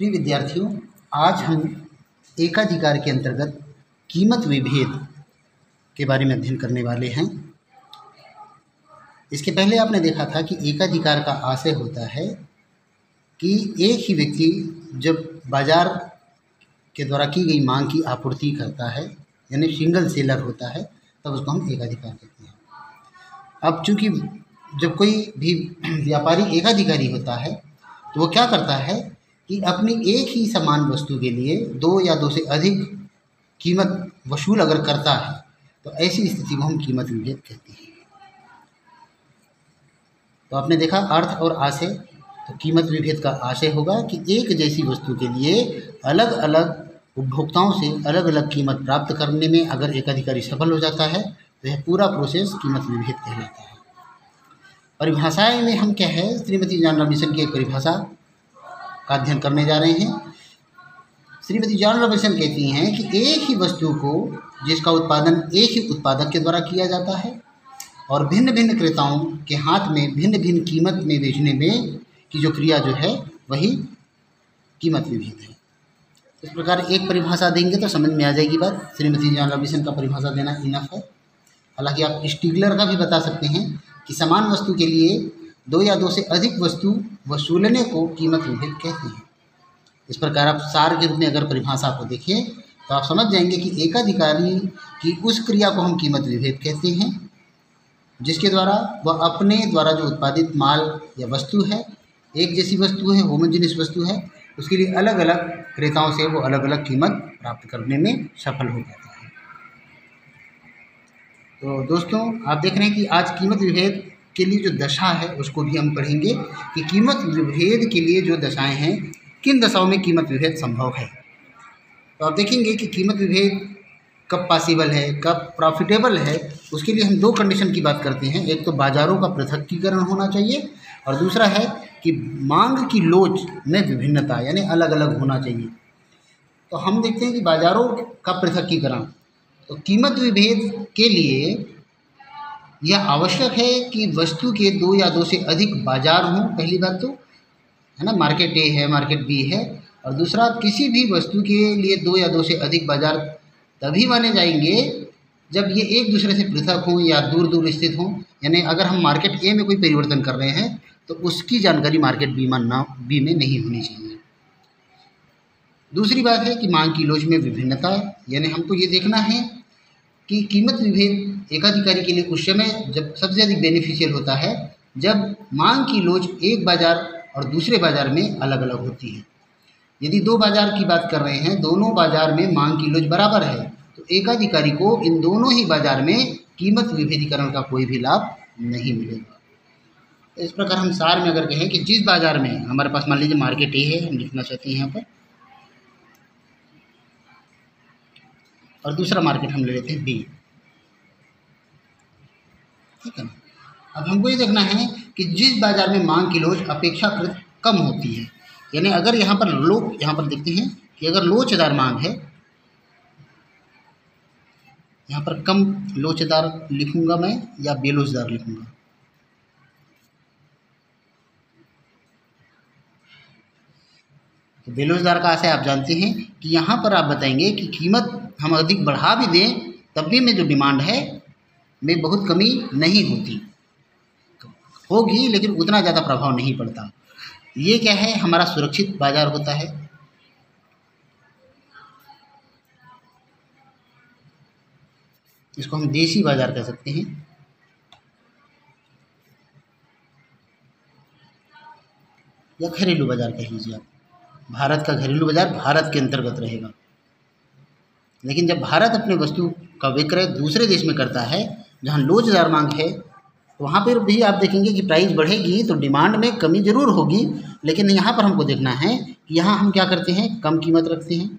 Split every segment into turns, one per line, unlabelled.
प्रिय विद्यार्थियों, आज हम एकाधिकार के अंतर्गत कीमत विभेद के बारे में अध्ययन करने वाले हैं। इसके पहले आपने देखा था कि एकाधिकार का आशय होता है कि एक ही व्यक्ति जब बाजार के द्वारा की गई मांग की आपूर्ति करता है, यानी सिंगल सेलर होता है, तब उसको हम एकाधिकार कहते हैं। अब चूंकि जब कोई भी व्यापारी एकाधिकारी होता है तो वो क्या करता है कि अपनी एक ही समान वस्तु के लिए दो या दो से अधिक कीमत वसूल अगर करता है तो ऐसी स्थिति को हम कीमत विभेद कहते हैं। तो आपने देखा अर्थ और आशय। तो कीमत विभेद का आशय होगा कि एक जैसी वस्तु के लिए अलग अलग उपभोक्ताओं से अलग अलग कीमत प्राप्त करने में अगर एकाधिकारी सफल हो जाता है तो यह पूरा प्रोसेस कीमत विभेद कहलाता है। परिभाषाएं में हम क्या है, श्रीमती जॉन रॉबिन्सन की एक परिभाषा का अध्ययन करने जा रहे हैं। श्रीमती जॉन रॉबिन्सन कहती हैं कि एक ही वस्तु को जिसका उत्पादन एक ही उत्पादक के द्वारा किया जाता है और भिन्न भिन्न क्रेताओं के हाथ में भिन्न भिन्न कीमत में बेचने में की जो क्रिया जो है वही कीमत विभेद है। इस प्रकार एक परिभाषा देंगे तो समझ में आ जाएगी बात। श्रीमती जॉन रॉबिन्सन का परिभाषा देना इनफ है। हालांकि आप स्टिगलर का भी बता सकते हैं कि समान वस्तु के लिए दो या दो से अधिक वस्तु वसूलने को कीमत विभेद कहते हैं। इस प्रकार आप सार के रूप में अगर परिभाषा को देखें तो आप समझ जाएंगे कि एकाधिकारी की उस क्रिया को हम कीमत विभेद कहते हैं जिसके द्वारा वह अपने द्वारा जो उत्पादित माल या वस्तु है, एक जैसी वस्तु है, होमोजेनियस वस्तु है, उसके लिए अलग अलग क्रेताओं से वो अलग अलग कीमत प्राप्त करने में सफल हो जाता है। तो दोस्तों, आप देख रहे हैं कि आज कीमत विभेद के लिए जो दशा है उसको भी हम पढ़ेंगे कि कीमत विभेद के लिए जो दशाएं हैं, किन दशाओं में कीमत विभेद संभव है। तो आप देखेंगे कि कीमत विभेद कब पॉसिबल है, कब प्रॉफिटेबल है। उसके लिए हम दो कंडीशन की बात करते हैं। एक तो बाज़ारों का पृथक्कीकरण होना चाहिए और दूसरा है कि मांग की लोच में विभिन्नता, यानी अलग अलग होना चाहिए। तो हम देखते हैं कि बाज़ारों का पृथक्कीकरण, तो कीमत विभेद के लिए यह आवश्यक है कि वस्तु के दो या दो से अधिक बाजार हों। पहली बात तो है ना, मार्केट ए है, मार्केट बी है, और दूसरा किसी भी वस्तु के लिए दो या दो से अधिक बाजार तभी माने जाएंगे जब ये एक दूसरे से पृथक हों या दूर दूर स्थित हों। यानी अगर हम मार्केट ए में कोई परिवर्तन कर रहे हैं तो उसकी जानकारी मार्केट बी में नहीं होनी चाहिए। दूसरी बात है कि मांग की लोच में विभिन्नता, यानी हमको ये देखना है कि कीमत विभेद एकाधिकारी के लिए उस समय जब सबसे अधिक बेनिफिशियल होता है जब मांग की लोच एक बाजार और दूसरे बाजार में अलग अलग होती है। यदि दो बाजार की बात कर रहे हैं, दोनों बाजार में मांग की लोच बराबर है, तो एकाधिकारी को इन दोनों ही बाजार में कीमत विभेदीकरण का कोई भी लाभ नहीं मिलेगा। तो इस प्रकार हम सार में अगर कहें कि जिस बाजार में हमारे पास मान लीजिए मार्केट ए है, हम लिखना चाहते हैं यहाँ पर, और दूसरा मार्केट हम ले लेते हैं बी, ठीक है ना। अब हमको ये देखना है कि जिस बाजार में मांग की लोच अपेक्षाकृत कम होती है, यानी अगर यहाँ पर देखते हैं कि अगर लोचदार मांग है, यहाँ पर कम लोचदार लिखूंगा मैं या बेलोचदार लिखूंगा, तो बेलोचदार का आशय आप जानते हैं कि यहाँ पर आप बताएंगे कि कीमत हम अधिक बढ़ा भी दें तब भी में जो डिमांड है में बहुत कमी नहीं होती, होगी लेकिन उतना ज़्यादा प्रभाव नहीं पड़ता। ये क्या है, हमारा सुरक्षित बाजार होता है। इसको हम देशी बाजार कह सकते हैं। या घरेलू बाजार कह लीजिए आप। भारत का घरेलू बाजार भारत के अंतर्गत रहेगा। लेकिन जब भारत अपने वस्तु का विक्रय दूसरे देश में करता है जहाँ लोचदार मांग है, तो वहाँ पर भी आप देखेंगे कि प्राइस बढ़ेगी तो डिमांड में कमी जरूर होगी, लेकिन यहाँ पर हमको देखना है कि यहाँ हम क्या करते हैं, कम कीमत रखते हैं,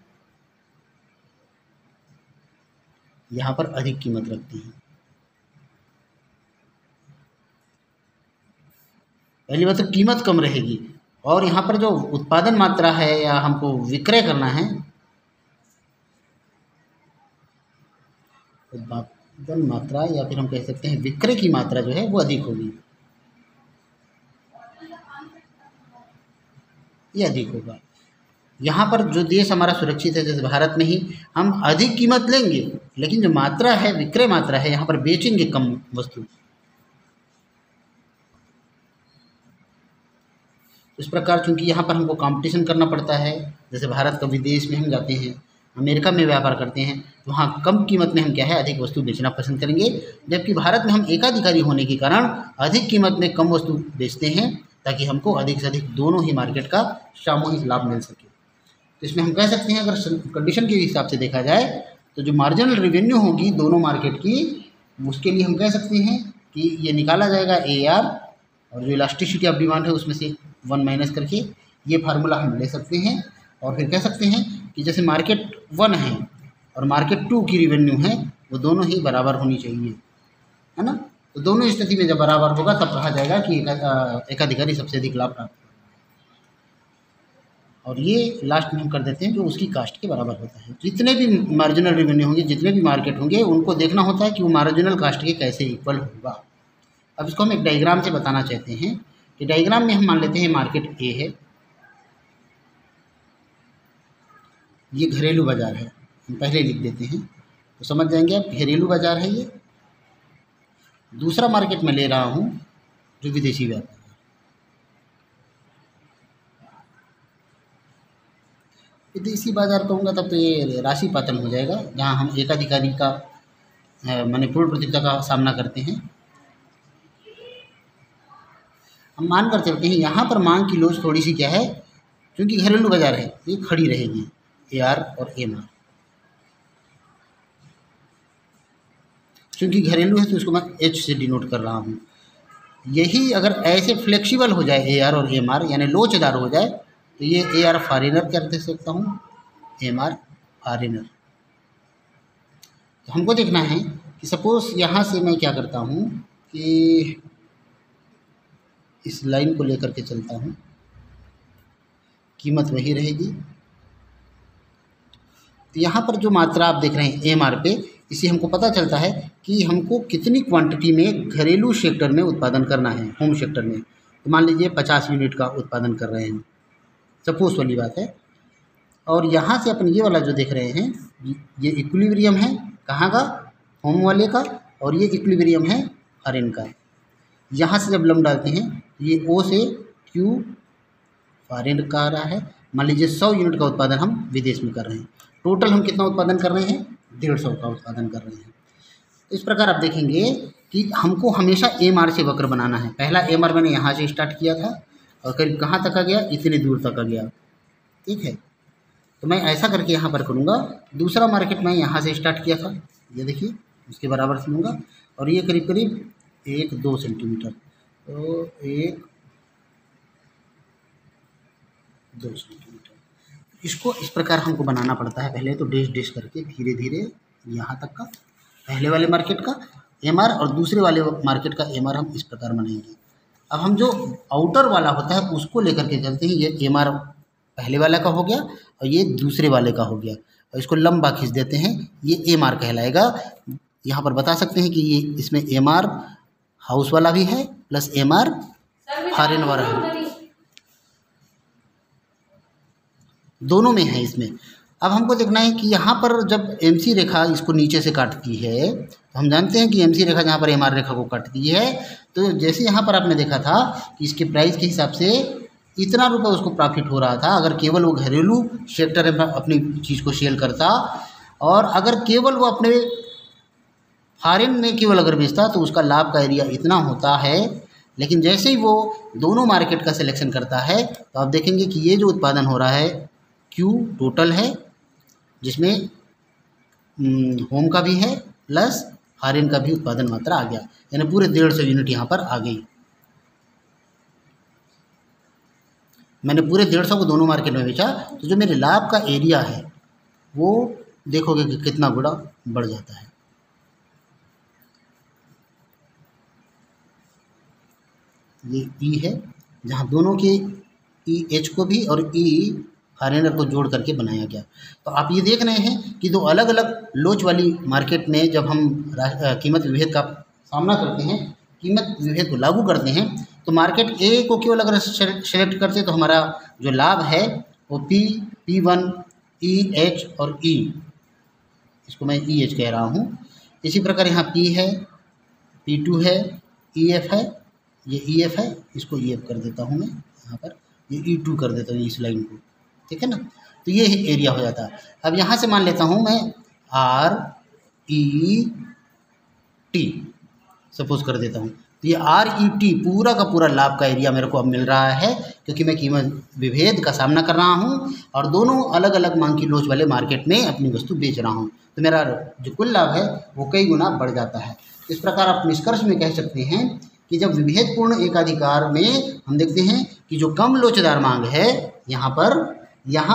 यहाँ पर अधिक कीमत रखते हैं। पहली बात तो कीमत कम रहेगी, और यहाँ पर जो उत्पादन मात्रा है या हमको विक्रय करना है, उत्पादन मात्रा या फिर हम कह सकते हैं विक्रय की मात्रा जो है वो अधिक होगी, ये अधिक होगा। यहाँ पर जो देश हमारा सुरक्षित है, जैसे भारत में ही हम अधिक कीमत लेंगे, लेकिन जो मात्रा है, विक्रय मात्रा है, यहाँ पर बेचेंगे कम वस्तु। इस प्रकार चूंकि यहाँ पर हमको कंपटीशन करना पड़ता है, जैसे भारत का विदेश में हम जाते हैं, अमेरिका में व्यापार करते हैं, तो वहाँ कम कीमत में हम क्या है, अधिक वस्तु बेचना पसंद करेंगे। जबकि भारत में हम एकाधिकारी होने के कारण अधिक कीमत में कम वस्तु बेचते हैं, ताकि हमको अधिक से अधिक दोनों ही मार्केट का सामूहिक लाभ मिल सके। तो इसमें हम कह सकते हैं, अगर कंडीशन के हिसाब से देखा जाए तो जो मार्जिनल रेवेन्यू होगी दोनों मार्केट की, उसके लिए हम कह सकते हैं कि ये निकाला जाएगा AR, और जो इलास्टिसिटी ऑफ डिमांड है उसमें से 1 माइनस करके ये फार्मूला हम ले सकते हैं। और फिर कह सकते हैं कि जैसे मार्केट 1 है और मार्केट 2 की रेवेन्यू है, वो दोनों ही बराबर होनी चाहिए, है ना। तो दोनों स्थिति में जब बराबर होगा तब कहा जाएगा कि एकाधिकारी सबसे अधिक लाभ प्राप्त। और ये लास्ट में हम कर देते हैं जो उसकी कास्ट के बराबर होता है। जितने भी मार्जिनल रेवेन्यू होंगे, जितने भी मार्केट होंगे, उनको देखना होता है कि वो मार्जिनल कास्ट के कैसे इक्वल होगा। अब इसको हम एक डायग्राम से बताना चाहते हैं कि डायग्राम में हम मान लेते हैं मार्केट A है, ये घरेलू बाज़ार है, हम पहले लिख देते हैं तो समझ जाएंगे आप, घरेलू बाज़ार है ये। दूसरा मार्केट में ले रहा हूँ जो विदेशी व्यापार है। विदेशी बाज़ार कहूँगा तब तो ये राशि पातन हो जाएगा, जहाँ हम एकाधिकारी का माने पूर्ण प्रतियोगिता का सामना करते हैं। हम मान कर चलते हैं यहाँ पर मांग की लोच थोड़ी सी क्या है, क्योंकि घरेलू बाज़ार है ये खड़ी रहेगी, AR और MR। क्योंकि घरेलू है तो उसको मैं H से डिनोट कर रहा हूँ। यही अगर ऐसे फ्लेक्सिबल हो जाए AR और MR, यानी लोचदार हो जाए, तो ये AR फॉरेनर कर दे सकता हूँ, MR फॉरेनर। तो हमको देखना है कि सपोज यहाँ से मैं क्या करता हूँ कि इस लाइन को लेकर के चलता हूँ, कीमत वही रहेगी। तो यहाँ पर जो मात्रा आप देख रहे हैं MR पे, इससे हमको पता चलता है कि हमको कितनी क्वांटिटी में घरेलू सेक्टर में उत्पादन करना है, होम सेक्टर में। तो मान लीजिए 50 यूनिट का उत्पादन कर रहे हैं, सपोज वाली बात है। और यहाँ से अपन ये वाला जो देख रहे हैं, ये इक्विलिब्रियम है कहाँ का, होम वाले का, और ये इक्विलिब्रियम है फॉरेन का। यहाँ से जब लम डालते हैं ये O से Q फॉरेन का आ रहा है। मान लीजिए 100 यूनिट का उत्पादन हम विदेश में कर रहे हैं, टोटल हम कितना उत्पादन कर रहे हैं, 150 का उत्पादन कर रहे हैं। तो इस प्रकार आप देखेंगे कि हमको हमेशा MR से वक्र बनाना है। पहला MR मैंने यहाँ से स्टार्ट किया था और करीब कहाँ तक आ गया, इतनी दूर तक आ गया, ठीक है। तो मैं ऐसा करके यहाँ पर करूँगा। दूसरा मार्केट मैं यहाँ से स्टार्ट किया था, ये देखिए उसके बराबर से लूँगा, और ये करीब करीब 1-2 सेंटीमीटर, तो 1-2 सेंटीमीटर। इसको इस प्रकार हमको बनाना पड़ता है। पहले तो डैश डैश करके धीरे धीरे यहाँ तक का पहले वाले मार्केट का MR और दूसरे वाले मार्केट का MR हम इस प्रकार बनाएंगे। अब हम जो आउटर वाला होता है उसको लेकर के चलते हैं। ये MR पहले वाला का हो गया और ये दूसरे वाले का हो गया, और इसको लंबा खींच देते हैं, ये MR कहलाएगा। यहाँ पर बता सकते हैं कि ये इसमें MR हाउस वाला भी है प्लस MR फॉरेन वाला है, दोनों में है इसमें। अब हमको देखना है कि यहाँ पर जब MC रेखा इसको नीचे से काटती है, तो हम जानते हैं कि MC रेखा जहाँ पर MR रेखा को काटती है, तो जैसे यहाँ पर आपने देखा था कि इसके प्राइस के हिसाब से इतना रुपये उसको प्रॉफिट हो रहा था अगर केवल वो घरेलू सेक्टर में अपनी चीज़ को सेल करता, और अगर केवल वो अपने फॉरेन में केवल अगर बेचता तो उसका लाभ का एरिया इतना होता है। लेकिन जैसे ही वो दोनों मार्केट का सिलेक्शन करता है तो आप देखेंगे कि ये जो उत्पादन हो रहा है Q टोटल है, जिसमें होम का भी है प्लस फॉरेन का भी उत्पादन मात्रा आ गया, यानी पूरे 150 यूनिट यहाँ पर आ गई। मैंने पूरे 150 को दोनों मार्केट में बेचा, तो जो मेरे लाभ का एरिया है वो देखोगे कि कितना गुना बढ़ जाता है। ये E है, जहाँ दोनों के EH को भी और E फॉरेनर को जोड़ करके बनाया गया। तो आप ये देख रहे हैं कि दो अलग अलग लोच वाली मार्केट में जब हम कीमत विभेद का सामना करते हैं, कीमत विभेद को लागू करते हैं, तो मार्केट A को केवल अगर सेलेक्ट करते तो हमारा जो लाभ है वो P1, E, H और E, इसको मैं EH कह रहा हूँ। इसी प्रकार यहाँ P है, P2 है, EF है, ये EF है, इसको EF कर देता हूँ मैं यहाँ पर, ये E2 कर देता हूँ इस लाइन को, ठीक है ना। तो ये एरिया हो जाता है। अब यहाँ से मान लेता हूँ मैं RET सपोज कर देता हूँ, तो ये RET पूरा का पूरा लाभ का एरिया मेरे को अब मिल रहा है, क्योंकि मैं कीमत विभेद का सामना कर रहा हूँ और दोनों अलग अलग मांग की लोच वाले मार्केट में अपनी वस्तु बेच रहा हूँ, तो मेरा जो कुल लाभ है वो कई गुना बढ़ जाता है। इस प्रकार आप निष्कर्ष में कह सकते हैं कि जब विभेदपूर्ण एकाधिकार में हम देखते हैं कि जो कम लोचदार मांग है, यहाँ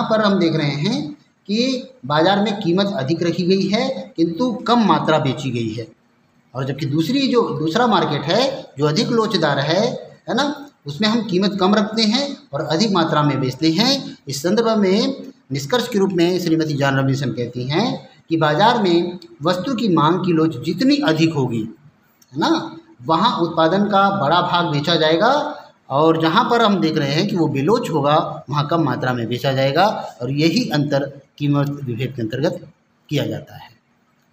पर हम देख रहे हैं कि बाजार में कीमत अधिक रखी गई है किंतु कम मात्रा बेची गई है, और जबकि दूसरा मार्केट है जो अधिक लोचदार है ना, उसमें हम कीमत कम रखते हैं और अधिक मात्रा में बेचते हैं। इस संदर्भ में निष्कर्ष के रूप में श्रीमती जॉन रॉबिन्सन कहती हैं कि बाजार में वस्तु की मांग की लोच जितनी अधिक होगी, है ना, वहाँ उत्पादन का बड़ा भाग बेचा जाएगा, और जहाँ पर हम देख रहे हैं कि वो बेलोच होगा वहाँ कम मात्रा में बेचा जाएगा, और यही अंतर कीमत विभेद के अंतर्गत किया जाता है।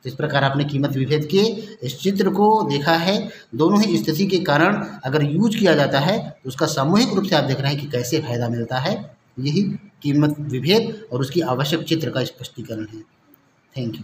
तो इस प्रकार आपने कीमत विभेद के इस चित्र को देखा है। दोनों ही स्थिति के कारण अगर यूज किया जाता है तो उसका सामूहिक रूप से आप देख रहे हैं कि कैसे फायदा मिलता है। यही कीमत विभेद और उसकी आवश्यक चित्र का स्पष्टीकरण है। Thank you.